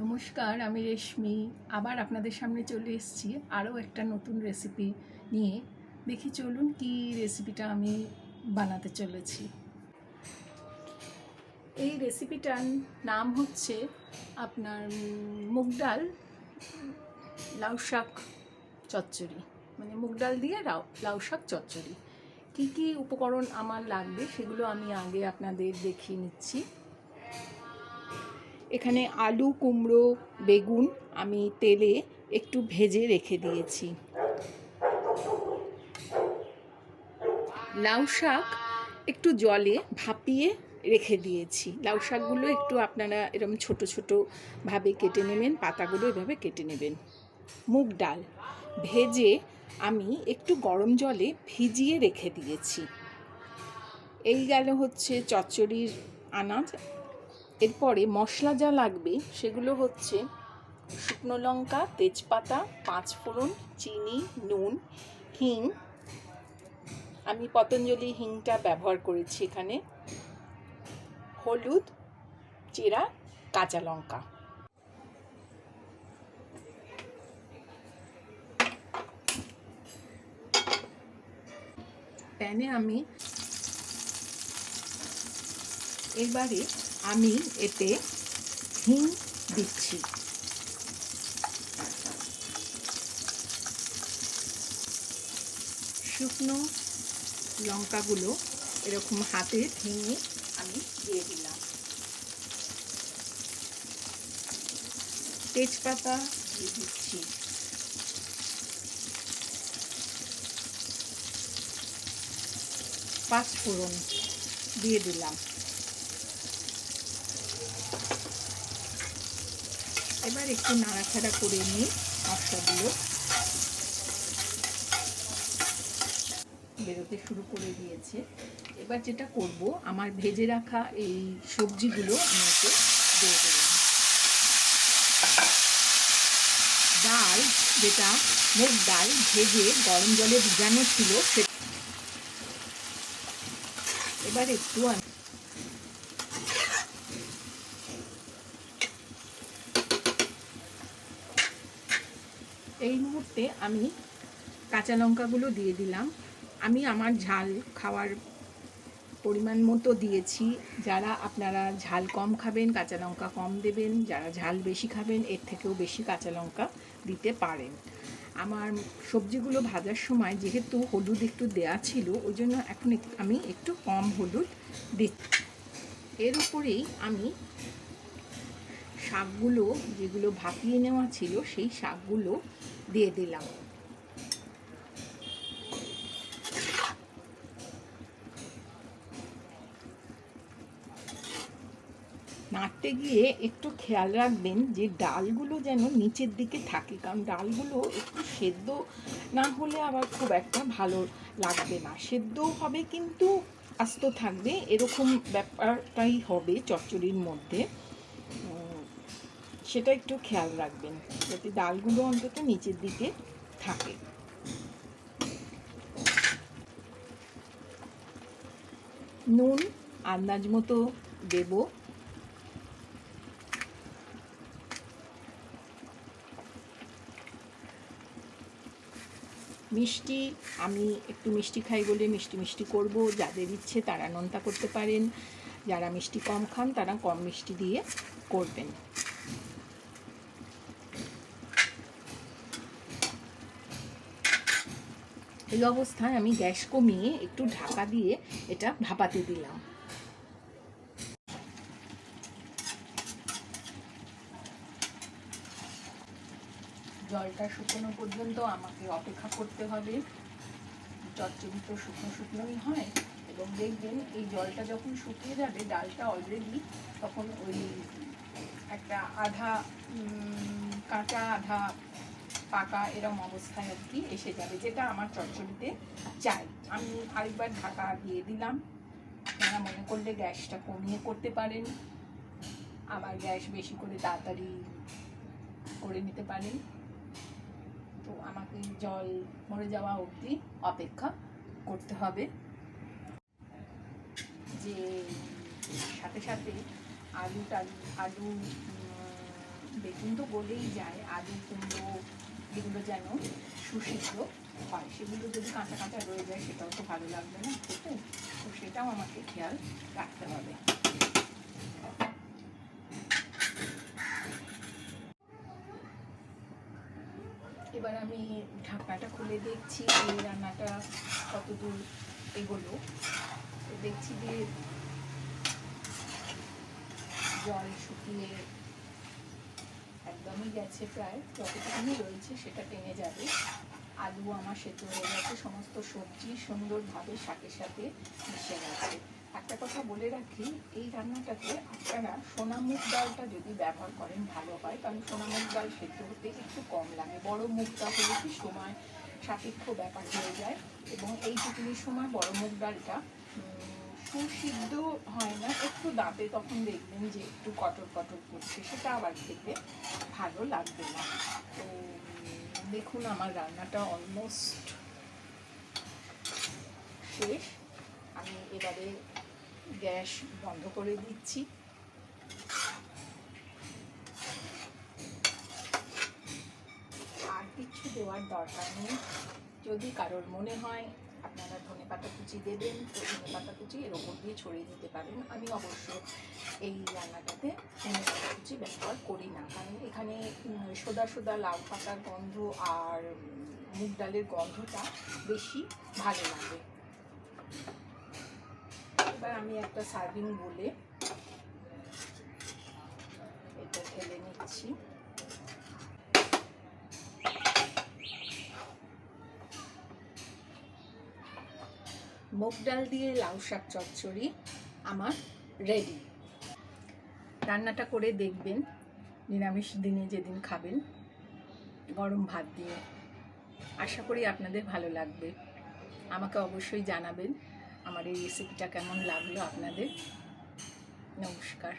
নমস্কার, আমি রেশমি। আবার আপনাদের সামনে চলে এসেছি আরও একটা নতুন রেসিপি নিয়ে। দেখি চলুন কি রেসিপিটা আমি বানাতে চলেছি। এই রেসিপিটার নাম হচ্ছে আপনার মুগ ডাল লাউ শাক চচ্চড়ি, মানে মুগ ডাল দিয়ে লাউ শাক চচ্চড়ি। কী কী উপকরণ আমার লাগবে সেগুলো আমি আগে আপনাদের দেখিয়ে নিচ্ছি। এখানে আলু, কুমড়ো, বেগুন আমি তেলে একটু ভেজে রেখে দিয়েছি। লাউ শাক একটু জলে ভাপিয়ে রেখে দিয়েছি। লাউ শাকগুলো একটু আপনারা এরকম ছোট ছোট ভাবে কেটে নেবেন, পাতাগুলো এভাবে কেটে নেবেন। মুগ ডাল ভেজে আমি একটু গরম জলে ভিজিয়ে রেখে দিয়েছি। এই গেল হচ্ছে চচ্চড়ির আনাজ। এরপরে মশলা যা লাগবে সেগুলো হচ্ছে শুকনো লঙ্কা, তেজপাতা, পাঁচফোড়ন, চিনি, নুন, হিং। আমি পতঞ্জলি হিংটা ব্যবহার করেছি এখানে। হলুদ, চেরা কাঁচা লঙ্কা। প্যানে এবারে আমি এতে হিং দিচ্ছি। শুকনো লঙ্কাগুলো এরকম হাতে ভেঙে আমি দিয়ে দিলাম। তেজপাতা দিয়ে দিচ্ছি। পাঁচফোড়ন দিয়ে দিলাম। এবার একটু নাড়াচাড়া করে নিই মশলাগুলো। বেরোতে শুরু করে দিয়েছে। এবার যেটা করব, আমার ভেজে রাখা এই সবজিগুলো আমি এতে দিয়ে দিলাম। ডাল, যেটা মুগ ডাল ভেজে গরম জলে ভিজানো ছিল, এবার একটু এই মুহূর্তে আমি কাঁচা লঙ্কাগুলো দিয়ে দিলাম। আমি আমার ঝাল খাওয়ার পরিমাণ মতো দিয়েছি। যারা আপনারা ঝাল কম খাবেন কাঁচা লঙ্কা কম দেবেন, যারা ঝাল বেশি খাবেন এর থেকেও বেশি কাঁচা লঙ্কা দিতে পারেন। আমার সবজিগুলো ভাজার সময় যেহেতু হলুদ একটু দেয়া ছিল, ওই জন্য এখন আমি একটু কম হলুদ দিচ্ছি। এর উপরেই আমি শাকগুলো, যেগুলো ভাপিয়ে নেওয়া ছিল, সেই শাকগুলো দিয়ে দিলাম। নাড়তে গিয়ে একটু খেয়াল রাখবেন যে ডালগুলো যেন নিচের দিকে থাকে, কারণ ডালগুলো একটু সেদ্ধ না হলে আবার খুব একটা ভালো লাগবে না। সেদ্ধও হবে কিন্তু আস্ত থাকবে, এরকম ব্যাপারটাই হবে চচ্চড়ির মধ্যে। সেটা একটু খেয়াল রাখবেন যাতে ডালগুলো অন্তত নিচের দিকে থাকে। নুন আন্দাজ মতো দেব। মিষ্টি, আমি একটু মিষ্টি খাই বলে মিষ্টি মিষ্টি করব। যাদের ইচ্ছে তারা নোনতা করতে পারেন, যারা মিষ্টি কম খান তারা কম মিষ্টি দিয়ে করবেন। এই অবস্থায় আমি গ্যাস কমিয়ে একটু ঢাকা দিয়ে এটা ভাপাতে দিলাম। জলটা শুকনো পর্যন্ত আমাকে অপেক্ষা করতে হবে। চচ্চড়ি তো শুকনো শুকনোই হয়, এবং দেখবেন এই জলটা যখন শুকিয়ে যাবে, ডালটা অলরেডি তখন ওই একটা আধা কাঁচা আধা পাকা এরম অবস্থায় আর কি এসে যাবে, যেটা আমার চচ্চড়িতে চাই। আমি আরেকবার ঢাকা দিয়ে দিলাম। আপনারা মনে করলে গ্যাসটা কমিয়ে করতে পারেন, আবার গ্যাস বেশি করে তাড়াতাড়ি করে নিতে পারেন। তো আমাকে জল মরে যাওয়া অবধি অপেক্ষা করতে হবে। যে সাথে সাথে আলু বেগুন তো গলেই যায়, আলু কুমড়ো এগুলো যেন সুসিদ্ধ হয়, সেগুলো যদি কাঁচা কাঁচা রয়ে যায় সেটাও তো ভালো লাগবে না খেতে, তো সেটাও আমাকে খেয়াল রাখতে হবে। এবার আমি ঢাকনাটা খুলে দেখছি যে রান্নাটা কতদূর এগোলো। দেখছি যে জল শুকিয়ে একদমই গেছে, প্রায় যতটুকুনি রয়েছে সেটা টেনে যাবে। আলু আমার সেদ্ধ হয়ে গেছে, সমস্ত সবজি সুন্দরভাবে শাকের সাথে মিশে গেছে। একটা কথা বলে রাখি, এই রান্নাটাতে আপনারা সোনা মুগ ডালটা যদি ব্যবহার করেন ভালো হয়, কারণ সোনা মুগ ডাল সেদ্ধ হতে একটু কম লাগে। বড় মুগ ডাল হলে কি সময় সাপেক্ষ ব্যাপার হয়ে যায়, এবং এইটুকুনির সময় বড় মুগ ডালটা সুসিদ্ধ হয় না, একটু দাঁতে তখন দেখবেন যে একটু কটর কটর করছে, সেটা আবার খেতে ভালো লাগবে না। তো দেখুন আমার রান্নাটা অলমোস্ট শেষ। আমি এবারে গ্যাস বন্ধ করে দিচ্ছি। আর কিছু দেওয়ার দরকার নেই। যদি কারোর মনে হয় আপনারা ধনেপাতা কুচি দেবেন, তো ধনেপাতা কুচি এর ওপর দিয়ে ছড়িয়ে দিতে পারেন। আমি অবশ্য এই রান্নাটাতে ধনেপাতা কুচি ব্যবহার করি না, কারণ এখানে সোদা সোদা লাউ পাতার গন্ধ আর মুগ ডালের গন্ধটা বেশি ভালো লাগে। এবার আমি একটা সার্ভিং বলে এটা ঢেলে নিচ্ছি। মুগ ডাল দিয়ে লাউ শাক চচ্চড়ি আমার রেডি। রান্নাটা করে দেখবেন নিরামিষ দিনে যেদিন খাবেন গরম ভাত দিয়ে। আশা করি আপনাদের ভালো লাগবে। আমাকে অবশ্যই জানাবেন আমার এই রেসিপিটা কেমন লাগলো আপনাদের। নমস্কার।